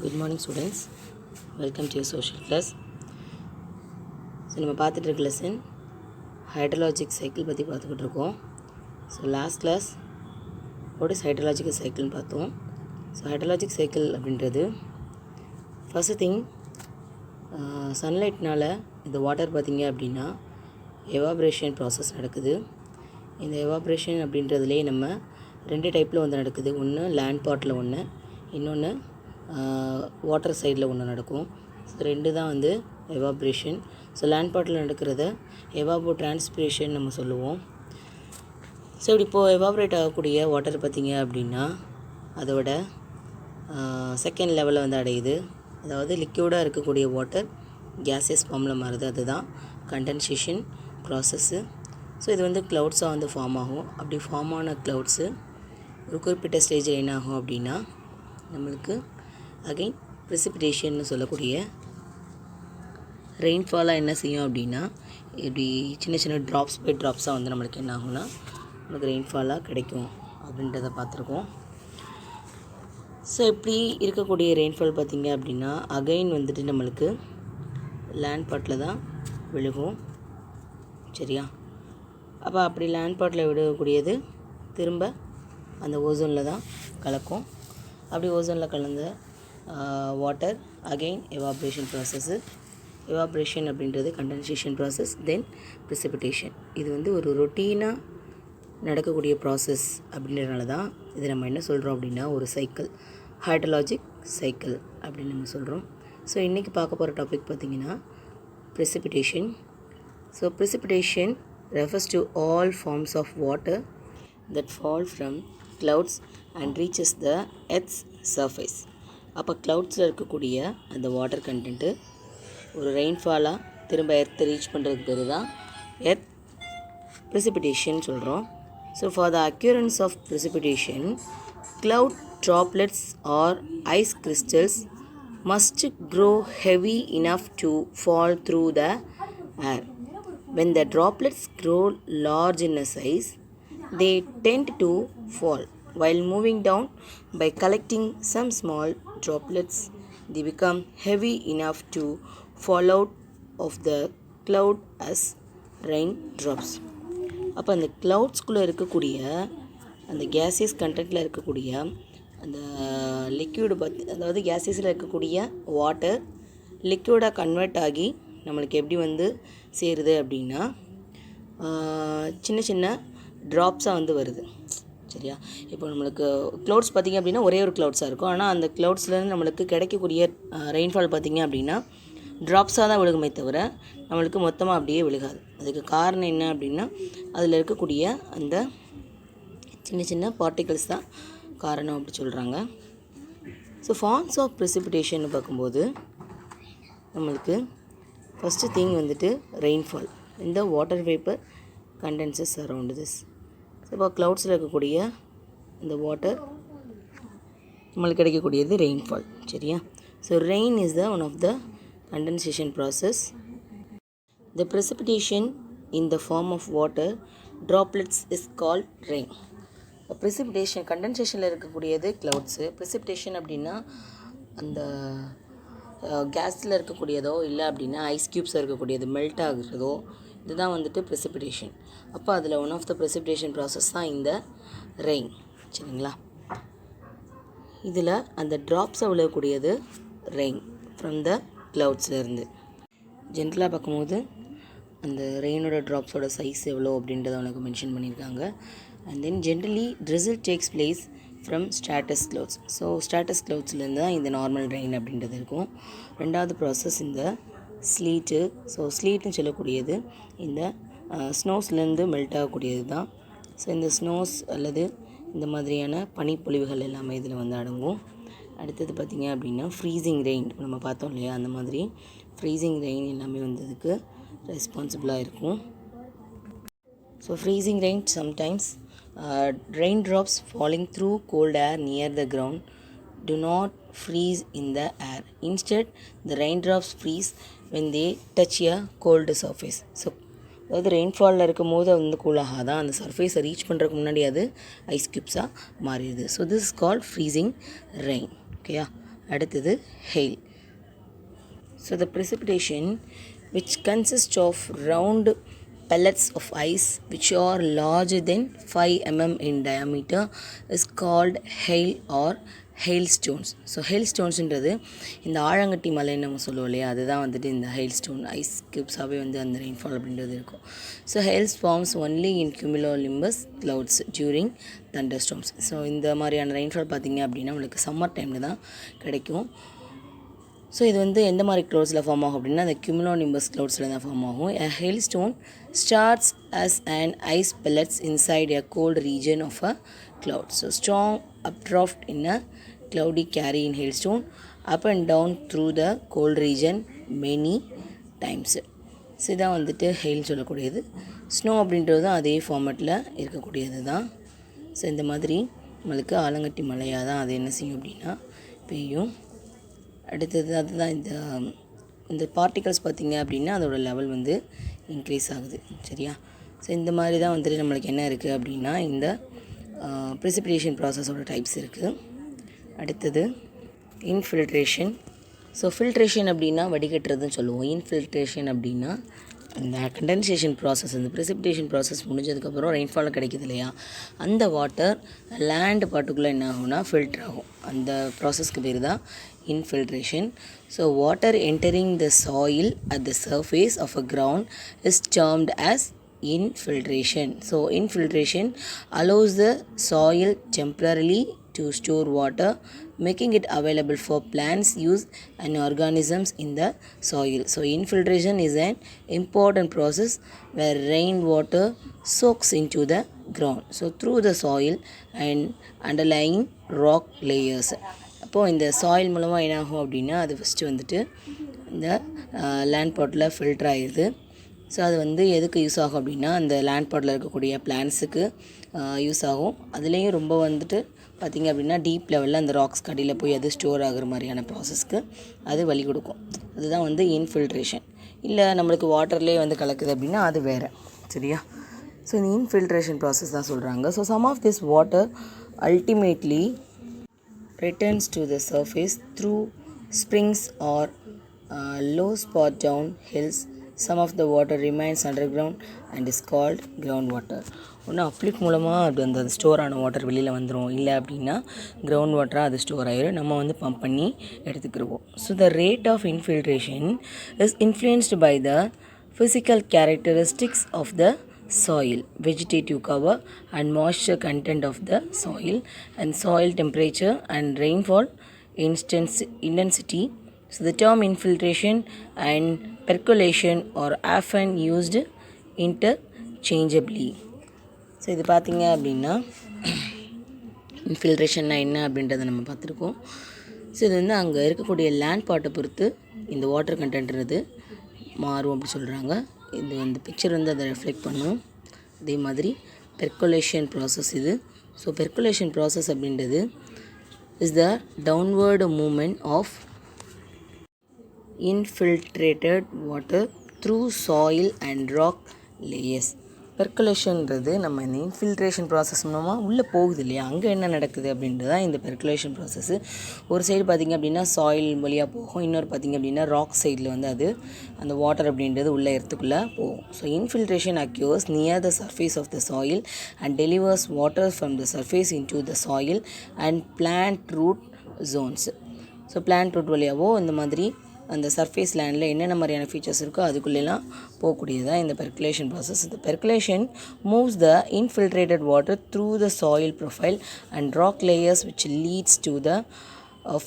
Good morning students, welcome to your social class. நம்ம பார்த்துட்டு இருக்க லெசன் ஹைட்ரலாஜிக் சைக்கிள் பற்றி பார்த்துக்கிட்டு இருக்கோம். So last class what is hydrological சைக்கிள்னு பார்த்தோம். ஸோ ஹைட்ரலாஜிக் சைக்கிள் அப்படின்றது ஃபஸ்ட்டு திங் சன்லைட்னால் இந்த வாட்டர் பார்த்திங்க அப்படின்னா எவாப்ரேஷன் ப்ராசஸ் நடக்குது. இந்த எவாப்ரேஷன் அப்படின்றதுலேயே நம்ம ரெண்டு டைப்பில் வந்து நடக்குது. ஒன்று லேண்ட் பார்ட்டில் ஒன்று, இன்னொன்று வாட்டர் சைடில் ஒன்று நடக்கும். ஸோ ரெண்டு தான் வந்து எவாப்ரேஷன். ஸோ லேண்ட் பார்ட்டில் நடக்கிறத எவாபோ டிரான்ஸ்பிரேஷன் நம்ம சொல்லுவோம். ஸோ இப்போது எவாப்ரேட் ஆகக்கூடிய வாட்டர் பார்த்திங்க அப்படின்னா அதோட செகண்ட் லெவலில் வந்து அடையுது. அதாவது லிக்யூடாக இருக்கக்கூடிய வாட்டர் கேஸஸ் ஃபார்மில் மாறுது. அதுதான் கண்டென்சேஷன் ப்ராசஸ்ஸு. ஸோ இது வந்து க்ளவுட்ஸாக வந்து ஃபார்ம் ஆகும். அப்படி ஃபார்ம் ஆன க்ளவுட்ஸு ஒரு குறிப்பிட்ட ஸ்டேஜில் என்ன ஆகும் அப்படின்னா நம்மளுக்கு அகைன் ப்ரெசிபிடேஷன்னு சொல்லக்கூடிய ரெயின்ஃபாலாக என்ன செய்யும் அப்படின்னா இப்படி சின்ன சின்ன ட்ராப்ஸ் பை ட்ராப்ஸாக வந்து நம்மளுக்கு என்ன ஆகும்னா நம்மளுக்கு ரெயின்ஃபாலாக கிடைக்கும் அப்படின்றத பார்த்துருக்கோம். ஸோ இப்படி இருக்கக்கூடிய ரெயின்ஃபால் பார்த்திங்க அப்படின்னா அகைன் வந்துட்டு நம்மளுக்கு லேண்ட் பார்ட்டில் தான் விழுகும். சரியா? அப்போ அப்படி லேண்ட் பார்ட்டில் விடக்கூடியது திரும்ப அந்த ஓசோனில் தான் கலக்கும். அப்படி ஓசோனில் கலந்த water again evaporation process. Evaporation அப்படின்றது கண்டென்சேஷன் ப்ராசஸ், தென் ப்ரெசிபிடேஷன். இது வந்து ஒரு ரொட்டீனாக நடக்கக்கூடிய ப்ராசஸ் அப்படின்றதுனால தான் இது நம்ம என்ன சொல்கிறோம் அப்படின்னா ஒரு சைக்கிள், ஹைட்ரலாஜிக் சைக்கிள் அப்படின்னு நம்ம சொல்கிறோம். ஸோ இன்றைக்கி பார்க்க போகிற டாபிக் பார்த்திங்கன்னா precipitation. So precipitation refers to all forms of water that fall from clouds and reaches the earth's surface. அப்போ க்ளவுட்ஸில் இருக்கக்கூடிய அந்த வாட்டர் கண்டென்ட்டு ஒரு ரெயின்ஃபாலாக திரும்ப எர்த்தை ரீச் பண்ணுறதுக்கு பேர் தான் எர்த் ப்ரெசிபிடேஷன் சொல்கிறோம். So for the occurrence of precipitation cloud droplets or ice crystals must grow heavy enough to fall through the air. When the droplets grow large in size, they tend to fall. While moving down by collecting some small droplets, they become heavy enough to fall out of the cloud as raindrops. அப்போ அந்த க்ளவுட்ஸ்குள்ளே இருக்கக்கூடிய அந்த gaseous கண்டென்ட்டில் இருக்கக்கூடிய அந்த liquid அதாவது கேஸியஸில் இருக்கக்கூடிய water லிக்யூடாக convert ஆகி நம்மளுக்கு எப்படி வந்து சேருது அப்படின்னா சின்ன சின்ன ட்ராப்ஸாக வந்து வருது. சரியா? இப்போ நம்மளுக்கு க்ளவுட்ஸ் பார்த்திங்க அப்படின்னா ஒரே ஒரு க்ளவுட்ஸாக இருக்கும். ஆனால் அந்த க்ளவுட்ஸ்லேருந்து நம்மளுக்கு கிடைக்கக்கூடிய ரெயின்ஃபால் பார்த்திங்க அப்படின்னா ட்ராப்ஸாக தான் விழுகுமே தவிர நம்மளுக்கு மொத்தமாக அப்படியே விழுகாது. அதுக்கு காரணம் என்ன அப்படின்னா அதில் இருக்கக்கூடிய அந்த சின்ன சின்ன பார்ட்டிகல்ஸ் தான் காரணம் அப்படி சொல்கிறாங்க. ஸோ ஃபார்ம்ஸ் ஆஃப் ப்ரெசிபிடேஷன் பார்க்கும்போது நம்மளுக்கு ஃபஸ்ட்டு திங் வந்துட்டு ரெயின்ஃபால். இந்த water vapour condenses around this. So இப்போ க்ளவுட்ஸில் இருக்கக்கூடிய இந்த வாட்டர் நம்மளுக்கு கிடைக்கக்கூடியது ரெயின்ஃபால். சரியா? So rain is the one of the condensation process. The precipitation in the form of water droplets is called rain. Precipitation கண்டென்சேஷனில் இருக்கக்கூடியது க்ளவுட்ஸு. ப்ரெசிபிடேஷன் அப்படின்னா அந்த கேஸில் இருக்கக்கூடியதோ இல்லை அப்படின்னா ஐஸ் க்யூப்ஸில் இருக்கக்கூடியது மெல்ட் ஆகுறதோ இதுதான் வந்துட்டு ப்ரெசிபிடேஷன். அப்போ அதில் one of the precipitation process தான் இந்த ரெயின். சரிங்களா? இதில் அந்த ட்ராப்ஸை விழக்கூடியது ரெயின் ஃப்ரம் த க்ளவுட்ஸ்லேருந்து. ஜென்ரலாக பார்க்கும்போது அந்த ரெயினோட ட்ராப்ஸோட சைஸ் எவ்வளோ அப்படின்றத உனக்கு மென்ஷன் பண்ணியிருக்காங்க. And then generally drizzle takes place from stratus clouds. So stratus க்ளவுட்ஸ்லேருந்து தான் இந்த நார்மல் ரெயின் அப்படின்றது இருக்கும். ரெண்டாவது ப்ராசஸ் இந்த ஸ்லீட்டு. ஸோ ஸ்லீட்டுன்னு சொல்லக்கூடியது இந்த ஸ்னோஸ்லேருந்து மெல்ட் ஆகக்கூடியது தான். ஸோ இந்த ஸ்னோஸ் அல்லது இந்த மாதிரியான பனிப்பொழிவுகள் எல்லாமே இதில் வந்து அடங்கும். அடுத்தது பார்த்திங்க அப்படின்னா ஃப்ரீசிங் ரெயின் நம்ம பார்த்தோம் இல்லையா, அந்த மாதிரி ஃப்ரீசிங் ரெயின் எல்லாமே வந்து இதுக்கு ரெஸ்பான்சிபிளாக இருக்கும். So freezing rain sometimes raindrops falling through cold air near the ground do not freeze in the air. Instead, the raindrops freeze when they touch a cold surface. So, அதாவது ரெயின்ஃபாலில் இருக்கும் போது அது வந்து கூலாக தான் அந்த சர்ஃபேஸை ரீச் பண்ணுறதுக்கு முன்னாடி அது ஐஸ் க்யூப்ஸாக மாறிடுது. So this is called freezing rain. ஓகேயா? அடுத்தது hail. So the precipitation, which consists of round pellets of ice which are larger than 5 mm in diameter, is called hail or hailstones. So ஹெயில்ஸ்டோன்ஸுன்றது இந்த ஆழங்கட்டி மலைன்னு நம்ம சொல்லுவோம் இல்லையா, அதுதான் வந்துட்டு இந்த ஹெயில்ஸ்டோன் ஐஸ் கியூப்ஸாகவே வந்து அந்த ரெயின்ஃபால் அப்படின்றது இருக்கும். So hails forms only in cumulonimbus clouds during thunderstorms. So இந்த மாதிரியான ரெயின்ஃபால் பார்த்திங்க அப்படின்னா உங்களுக்கு சம்மர் டைமில் தான் கிடைக்கும். ஸோ இது வந்து எந்த மாதிரி க்ளவுட்ஸில் ஃபார்ம் ஆகும் அப்படின்னா அந்த cumulonimbus க்ளவுட்ஸில் தான் ஃபார்ம் ஆகும். A hailstone starts as an ice pellets inside a cold region of a cloud. So strong updraft in a cloudy carry in hailstone up and down through the cold region many times. So இதான் வந்துட்டு hail சொல்லக்கூடியது. Snow அப்படின்றது தான் அதே ஃபார்மேட்டில் இருக்கக்கூடியது தான். So இந்த மாதிரி நம்மளுக்கு ஆலங்கட்டி மலையாக தான் அது என்ன செய்யும் அப்படின்னா பெய்யும். அடுத்தது அதுதான் இந்த பார்ட்டிகல்ஸ் பார்த்திங்க அப்படின்னா அதோடய லெவல் வந்து இன்க்ரீஸ் ஆகுது. சரியா? ஸோ இந்த மாதிரி தான் வந்துட்டு நம்மளுக்கு என்ன இருக்குது அப்படின்னா இந்த ப்ரிசிபிடேஷன் ப்ராசஸோட டைப்ஸ் இருக்குது. அடுத்தது இன்ஃபில்ட்ரேஷன். ஸோ ஃபில்ட்ரேஷன் அப்படின்னா வடிகட்டுறதுன்னு சொல்லுவோம். இன்ஃபில்ட்ரேஷன் அப்படின்னா இந்த கண்டென்சேஷன் ப்ராசஸ், இந்த ப்ரிசிபிடேஷன் ப்ராசஸ் முடிஞ்சதுக்கப்புறம் ரெயின்ஃபால் கிடைக்குது இல்லையா, அந்த வாட்டர் லேண்ட் பார்ட்டுக்குள்ளே என்ன ஆகும்னா ஃபில்டர் ஆகும். அந்த ப்ராசஸ்க்கு பேர் தான் infiltration. So water entering the soil at the surface of a ground is termed as infiltration. So infiltration allows the soil temporarily to store water, making it available for plants use and organisms in the soil. So infiltration is an important process where rainwater soaks into the ground, so through the soil and underlying rock layers. அப்போது இந்த soil மூலமாக என்ன ஆகும் அப்படின்னா அது first வந்துட்டு இந்த land பாட்டில் filter ஆகிடுது. ஸோ அது வந்து எதுக்கு யூஸ் ஆகும் அப்படின்னா அந்த லேண்ட் பாட்டில் இருக்கக்கூடிய பிளான்ட்ஸுக்கு யூஸ் ஆகும். அதுலேயும் ரொம்ப வந்துட்டு பார்த்திங்க அப்படின்னா டீப் லெவலில் அந்த ராக்ஸ் கடியில் போய் அது ஸ்டோர் ஆகிற மாதிரியான ப்ராசஸ்க்கு அது வழி கொடுக்கும். அதுதான் வந்து இன்ஃபில்ட்ரேஷன். இல்லை நம்மளுக்கு வாட்டர்லேயே வந்து கலக்குது அப்படின்னா அது வேறு. சரியா? ஸோ இந்த இன்ஃபில்ட்ரேஷன் ப்ராசஸ் தான் சொல்கிறாங்க. So some of this water ultimately returns to the surface through springs or low spot down hills. Some of the water remains underground and is called groundwater. ஒன்று அப்ளிக் மூலமாக அது அந்த ஸ்டோர் ஆன water வெளியில் வந்துடும், இல்லை அப்படின்னா கிரவுண்ட் வாட்டராக அது ஸ்டோர் ஆகிடும், நம்ம வந்து பம்ப் பண்ணி எடுத்துக்கிடுவோம். So the rate of infiltration is influenced by the physical characteristics of the soil, vegetative cover and moisture content of the soil, and soil temperature and rainfall intensity. So the term infiltration and percolation are often used interchangeably. So இது பார்த்திங்க அப்படின்னா இன்ஃபில்ட்ரேஷன்னா என்ன அப்படின்றத நம்ம பார்த்துருக்கோம். So இது வந்து அங்கே இருக்கக்கூடிய லேண்ட் பாட்டை பொறுத்து இந்த வாட்டர் கண்டென்ட்றது மாறும் அப்படி சொல்கிறாங்க. இது வந்து பிக்சர் வந்து அதை ரெஃப்ளெக்ட் பண்ணும். அதே மாதிரி பெர்குலேஷன் ப்ராசஸ் இது. ஸோ பெர்குலேஷன் ப்ராசஸ் அப்படின்றது is the downward movement of infiltrated water through soil and rock layers. பெர்குலேஷன்றது நம்ம இந்த இன்ஃபில்ட்ரேஷன் ப்ராசஸ் மூலமாக உள்ளே போகுது இல்லையா, அங்கே என்ன நடக்குது அப்படின்றது தான் இந்த பெர்குலேஷன் ப்ராசஸ்ஸு. ஒரு சைடு பார்த்திங்க அப்படின்னா சாயில் வழியாக போகும், இன்னொரு பார்த்திங்க அப்படின்னா ராக் சைடில் வந்து அது அந்த வாட்டர் அப்படின்றது உள்ள இடத்துக்குள்ளே போகும். So infiltration occurs near the surface of the soil and delivers water from the surface into the soil and plant root zones. So plant root வழியாவோ இந்த மாதிரி அந்த சர்ஃபேஸ் லேண்டில் என்னென்ன மாதிரியான ஃபீச்சர்ஸ் இருக்கோ அதுக்குள்ளெல்லாம் போகக்கூடியதான் இந்த பெர்குலேஷன் ப்ராசஸ். இந்த percolation moves the infiltrated water through the soil profile and rock layers which leads to the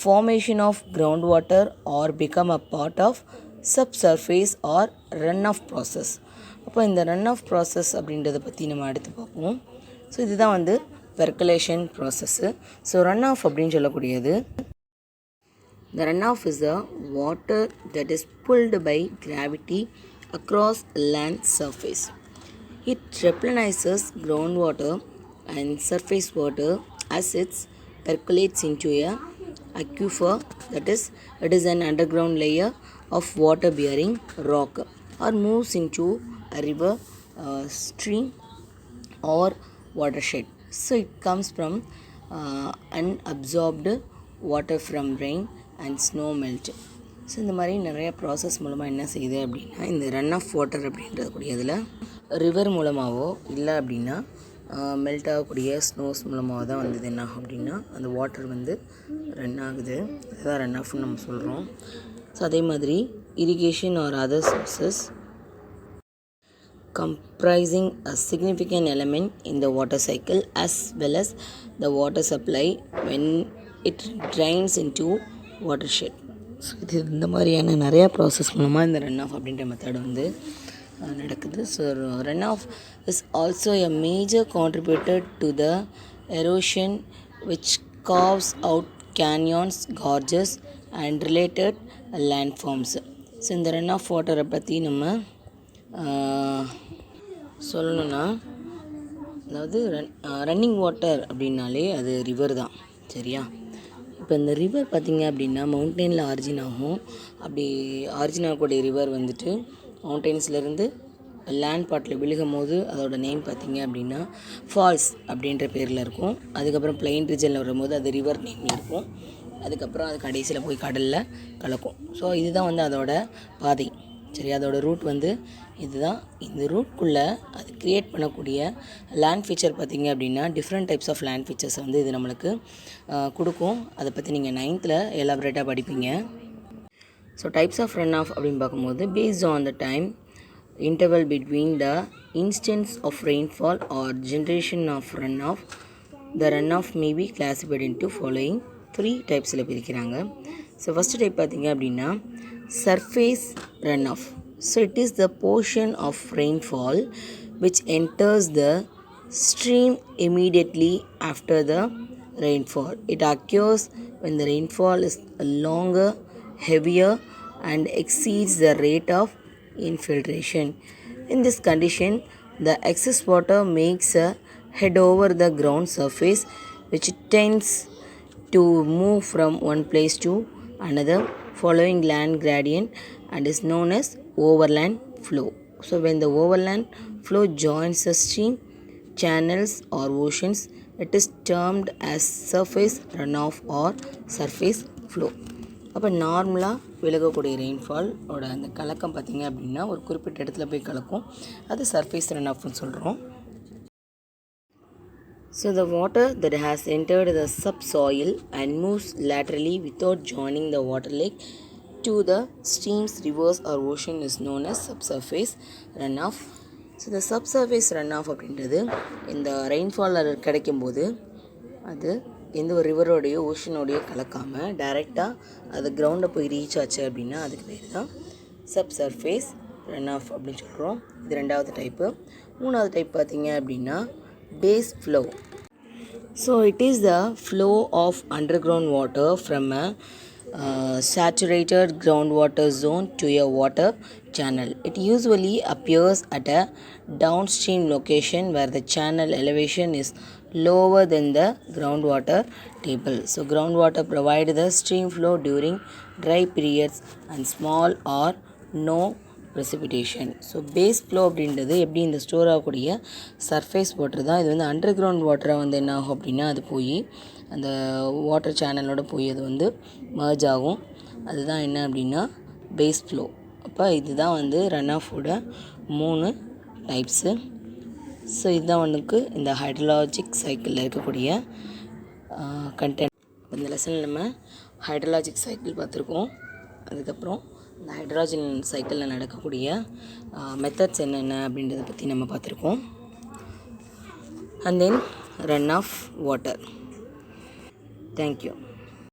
formation of groundwater or become a part of subsurface or runoff process. அப்போ இந்த runoff process அப்படின்றத பற்றி நம்ம அடுத்து பார்ப்போம். So இதுதான் வந்து percolation process. So runoff அப்படின்னு சொல்லக்கூடியது, the runoff is the water that is pulled by gravity across land surface. It replenishes groundwater and surface water as it percolates into a aquifer, that is, it is an underground layer of water bearing rock, or moves into a river, stream or watershed. So it comes from unabsorbed water from rain and snow melt. So இந்த மாதிரி நிறைய process மூலமாக என்ன செய்யுது அப்படின்னா இந்த run off water அப்படின்றது கூடியதில் river மூலமாகவோ இல்லை அப்படின்னா மெல்ட் ஆகக்கூடிய ஸ்னோஸ் மூலமாக தான் வந்தது என்ன ஆகும் அப்படின்னா அந்த வாட்டர் வந்து ரன் ஆகுது. அதுதான் ரன் ஆஃப்னு நம்ம சொல்கிறோம். ஸோ அதே மாதிரி irrigation or other sources comprising a significant element in the water cycle as well as the water supply when it drains into watershed. So இது இந்த மாதிரியான நிறையா ப்ராசஸ் மூலமாக இந்த ரன் ஆஃப் அப்படின்ற மெத்தட் வந்து நடக்குது. So run off is also a major contributor to the erosion which carves out canyons gorges and related land forms. So இந்த ரன் ஆஃப் வாட்டரை பற்றி நம்ம சொல்லணுன்னா அதாவது ரன்னிங் வாட்டர் அப்படின்னாலே அது ரிவர் தான். சரியா? இப்போ இந்த ரிவர் பார்த்திங்க அப்படின்னா மவுண்டெயினில் ஆரிஜின் ஆகும். அப்படி ஆரிஜின் ஆகக்கூடிய ரிவர் வந்துட்டு மவுண்டெயின்ஸ்லேருந்து லேண்ட் பார்ட்டில் விழுகும் போது அதோட நேம் பார்த்திங்க அப்படின்னா ஃபால்ஸ் அப்படின்ற பேரில் இருக்கும். அதுக்கப்புறம் பிளைன் ரீஜனில் வரும்போது அது ரிவர் நேமில் இருக்கும். அதுக்கப்புறம் அது கடைசியில் போய் கடலில் கலக்கும். ஸோ இதுதான் வந்து அதோட பாதை. சரி, அதோட ரூட் வந்து இதுதான். இந்த ரூட்குள்ளே அது க்ரியேட் பண்ணக்கூடிய லேண்ட் ஃபீச்சர் பார்த்திங்க அப்படின்னா டிஃப்ரெண்ட் டைப்ஸ் ஆஃப் லேண்ட் ஃபீச்சர்ஸை வந்து இது நம்மளுக்கு கொடுக்கும். அதை பற்றி நீங்கள் 9th எலாபரேட்டாக படிப்பீங்க. So types of run off அப்படின்னு பார்க்கும்போது based on the time interval between the instance of rainfall or generation of runoff, the runoff may be classified into following 3 typesல பிரிக்கிறாங்க. ஸோ ஃபஸ்ட் டைப் பார்த்திங்க அப்படின்னா surface runoff. So it is the portion of rainfall which enters the stream immediately after the rainfall. It occurs when the rainfall is longer, heavier and exceeds the rate of infiltration. In this condition, the excess water makes a head over the ground surface which tends to move from one place to another following land gradient and is known as overland flow. So when the overland flow joins the stream, channels or oceans, it is termed as surface runoff or surface flow. அப்போ நார்மலாக விலகக்கூடிய ரெயின்ஃபாலோட அந்த கலக்கம் பார்த்திங்க அப்படின்னா ஒரு குறிப்பிட்ட இடத்துல போய் கலக்கும். அது சர்ஃபேஸ் ரன் ஆஃப்னு சொல்கிறோம். So the water that has entered the subsoil and moves laterally without joining the water lake to the streams, rivers or ocean is known as subsurface runoff. So இந்த சப்சர்ஃபேஸ் ரன் ஆஃப் அப்படின்றது இந்த rainfall கிடைக்கும்போது அது எந்த ஒரு ரிவரோடையோ ஓஷனோடையோ கலக்காமல் டைரெக்டாக அது கிரவுண்டை போய் ரீச் ஆச்சு அப்படின்னா அதுக்கு பேர் தான் சப்சர்ஃபேஸ் ரன் ஆஃப் அப்படின்னு சொல்கிறோம். இது 2வது டைப்பு. 3வது டைப் பார்த்திங்க அப்படின்னா base flow. So it is the flow of underground water from a saturated groundwater zone to a water channel. It usually appears at a downstream location where the channel elevation is lower than the groundwater table. So groundwater provide the stream flow during dry periods and small or no precipitation. So base flow அப்படின்றது எப்படி இந்த store ஆகக்கூடிய surface water தான். இது வந்து under ground வாட்டரை வந்து என்ன ஆகும் அப்படின்னா அது போய் அந்த வாட்டர் சேனலோட போய் அது வந்து மர்ஜ் ஆகும். அதுதான் என்ன அப்படின்னா பேஸ் ஃப்ளோ. அப்போ இதுதான் வந்து ரன் ஆஃபோட 3 டைப்ஸு. ஸோ இதுதான் ஒன்றுக்கு இந்த ஹைட்ரலாஜிக் சைக்கிளில் இருக்கக்கூடிய கண்டென்ட். இந்த லெசனில் நம்ம ஹைட்ரலாஜிக் சைக்கிள் பார்த்துருக்கோம். அதுக்கப்புறம் இந்த ஹைட்ரஜன் சைக்கிளில் நடக்கக்கூடிய மெத்தட்ஸ் என்னென்ன அப்படின்றத பற்றி நம்ம பார்த்துருக்கோம். And then run off water. Thank you.